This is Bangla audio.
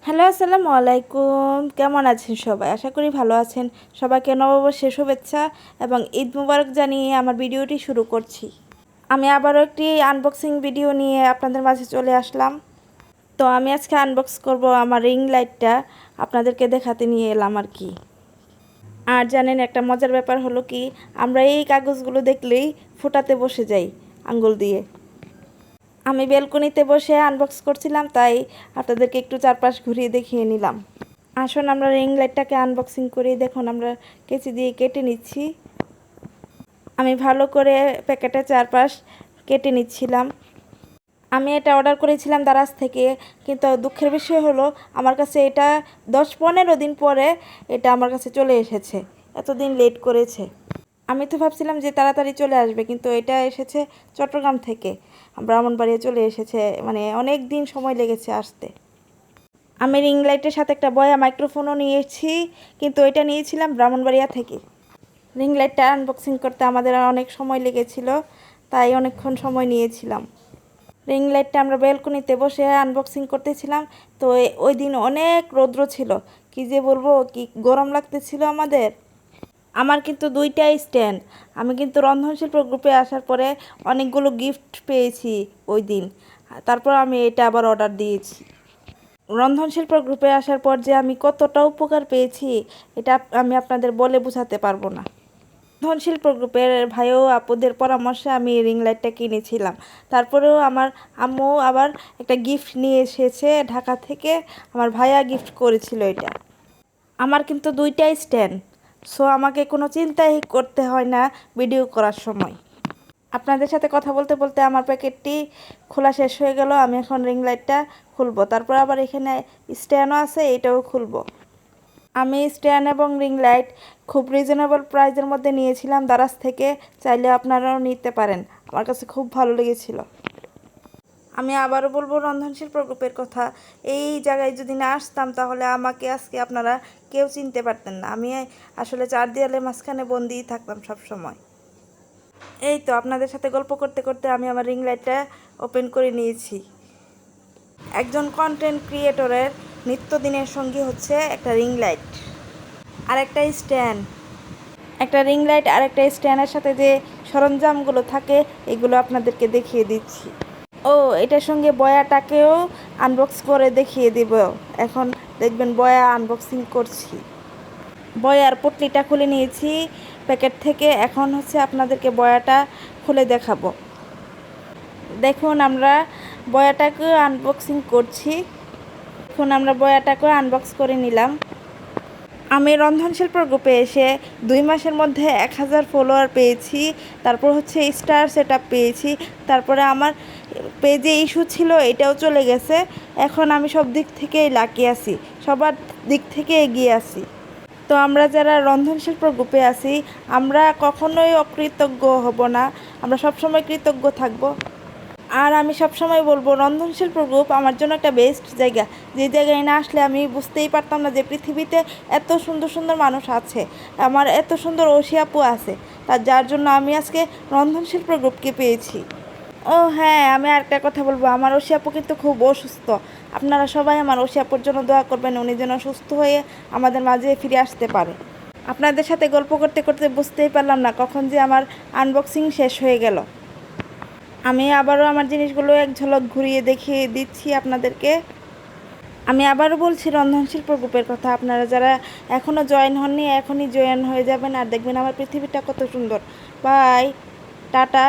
হ্যালো, আসসালামু আলাইকুম। কেমন আছেন সবাই? আশা করি ভালো আছেন। সবাইকে নববর্ষের শুভেচ্ছা এবং ঈদ মুবারক জানিয়ে আমার ভিডিওটি শুরু করছি। আমি আবারও একটি আনবক্সিং ভিডিও নিয়ে আপনাদের মাঝে চলে আসলাম। তো আমি আজকে আনবক্স করব আমার রিং লাইটটা, আপনাদেরকে দেখাতে নিয়ে এলাম আর কি। আর জানেন, একটা মজার ব্যাপার হলো কি, আমরা এই কাগজগুলো দেখলেই ফোটাতে বসে যাই আঙ্গুল দিয়ে। আমি ব্যালকনিতে বসে আনবক্স করছিলাম, তাই আপনাদেরকে একটু চারপাশ ঘুরিয়ে দেখিয়ে নিলাম। আসুন আমরা রিং লাইটটাকে আনবক্সিং করি। দেখুন, আমরা কেচি দিয়ে কেটে নিচ্ছি। আমি ভালো করে প্যাকেটের চারপাশ কেটে নিচ্ছিলাম। আমি এটা অর্ডার করেছিলাম দারাজ থেকে, কিন্তু দুঃখের বিষয় হলো আমার কাছে এটা 10-15 দিন পরে এটা আমার কাছে চলে এসেছে। এতদিন লেট করেছে। আমি তো ভাবছিলাম যে তাড়াতাড়ি চলে আসবে, কিন্তু এটা এসেছে চট্টগ্রাম থেকে, ব্রাহ্মণবাড়িয়া চলে এসেছে। মানে অনেক দিন সময় লেগেছে আসতে। আমি রিং লাইটের সাথে একটা বয়া মাইক্রোফোনও নিয়েছি, কিন্তু এটা নিয়েছিলাম ব্রাহ্মণবাড়িয়া থেকে। রিং লাইটটা আনবক্সিং করতে আমাদের অনেক সময় লেগেছিল, তাই অনেকক্ষণ সময় নিয়েছিলাম। রিং লাইটটা আমরা ব্যালকনিতে বসে আনবক্সিং করতেছিলাম। তো ওই দিন অনেক রৌদ্র ছিল, কি যে বলবো, কি গরম লাগতেছিল আমাদের। আমার কিন্তু দুইটাই স্ট্যান্ড। আমি কিন্তু রন্ধনশিল্প গ্রুপে আসার পরে অনেকগুলো গিফট পেয়েছি ওই দিন। তারপর আমি এটা আবার অর্ডার দিয়েছি। রন্ধনশিল্প গ্রুপে আসার পর যে আমি কতটা উপকার পেয়েছি, এটা আমি আপনাদের বলে বোঝাতে পারবো না। রন্ধনশিল্প গ্রুপের ভাই ও আপুদের পরামর্শে আমি রিং লাইটটা কিনেছিলাম। তারপরেও আমার আম্মু আবার একটা গিফট নিয়ে এসেছে ঢাকা থেকে। আমার ভাইয়া গিফট করেছিল এটা। আমার কিন্তু দুইটাই স্ট্যান্ড, সো আমাকে কোনো চিন্তাই করতে হয় না ভিডিও করার সময়। আপনাদের সাথে কথা বলতে বলতে আমার প্যাকেটটি খোলা শেষ হয়ে গেল। আমি এখন রিং লাইটটা খুলবো, তারপর আবার এখানে স্ট্যান্ডও আছে, এটাও খুলবো। আমি স্ট্যান্ড এবং রিং লাইট খুব রিজনেবল প্রাইসের মধ্যে নিয়েছিলাম দারাজ থেকে। চাইলে আপনারাও নিতে পারেন, আমার কাছে খুব ভালো লেগেছিল। আমি আবারও বলবো রন্ধনশিল্প গ্রুপের কথা। এই জায়গায় যদি না আসতাম, তাহলে আমাকে আজকে আপনারা কেউ চিনতে পারতেন না। আমি আসলে চার দেয়ালের মাঝখানে বন্দিই থাকতাম সব সময়। এই তো আপনাদের সাথে গল্প করতে করতে আমি আমার রিং লাইটটা ওপেন করে নিয়েছি। একজন কন্টেন্ট ক্রিয়েটরের নিত্যদিনের সঙ্গী হচ্ছে একটা রিং লাইট আর একটা স্ট্যান্ড। একটা রিং লাইট আর একটা স্ট্যান্ডের সাথে যে সরঞ্জামগুলো থাকে, এগুলো আপনাদেরকে দেখিয়ে দিচ্ছি। ও, এটার সঙ্গে বয়াটাকেও আনবক্স করে দেখিয়ে দিব। এখন দেখবেন বয়া আনবক্সিং করছি। বয়ার পুটলিটা খুলে নিয়েছি প্যাকেট থেকে। এখন হচ্ছে আপনাদেরকে বয়াটা খুলে দেখাবো। দেখুন, আমরা বয়াটাকে আনবক্সিং করছি। এখন আমরা বয়াটাকে আনবক্স করে নিলাম। আমি রন্ধনশিল্প গ্রুপে এসে 2 মাসের মধ্যে 1000 ফলোয়ার পেয়েছি। তারপর হচ্ছে স্টার সেটআপ পেয়েছি। তারপরে আমার পেজে ইস্যু ছিল, এটাও চলে গেছে। এখন আমি সব দিক থেকেই লাকি আছি, সবার দিক থেকে এগিয়ে আছি। তো আমরা যারা রন্ধনশিল্প গ্রুপে আছি, আমরা কখনোই অকৃতজ্ঞ হব না, আমরা সবসময় কৃতজ্ঞ থাকব। আর আমি সবসময় বলবো, রন্ধনশিল্প গ্রুপ আমার জন্য একটা বেস্ট জায়গা। যে জায়গায় না আসলে আমি বুঝতেই পারতাম না যে পৃথিবীতে এত সুন্দর সুন্দর মানুষ আছে, আমার এত সুন্দর ঐশী আপু আছে, যার জন্য আমি আজকে রন্ধনশিল্প গ্রুপকে পেয়েছি। ও হ্যাঁ, আমি আরেকটা কথা বলবো, আমার ঐশী আপু কিন্তু খুব অসুস্থ। আপনারা সবাই আমার ঐশী আপুর জন্য দোয়া করবেন, উনি যেন সুস্থ হয়ে আমাদের মাঝে ফিরে আসতে পারে। আপনাদের সাথে গল্প করতে করতে বুঝতেই পারলাম না কখন যে আমার আনবক্সিং শেষ হয়ে গেল। আমি আবারও আমার জিনিসগুলো এক ঝলক ঘুরিয়ে দেখিয়ে দিচ্ছি আপনাদেরকে। আমি আবারও বলছি রন্ধনশিল্প গ্রুপের কথা। আপনারা যারা এখনও জয়েন হননি, এখনই জয়েন হয়ে যাবেন, আর দেখবেন আমার পৃথিবীটা কত সুন্দর। Bye, tata.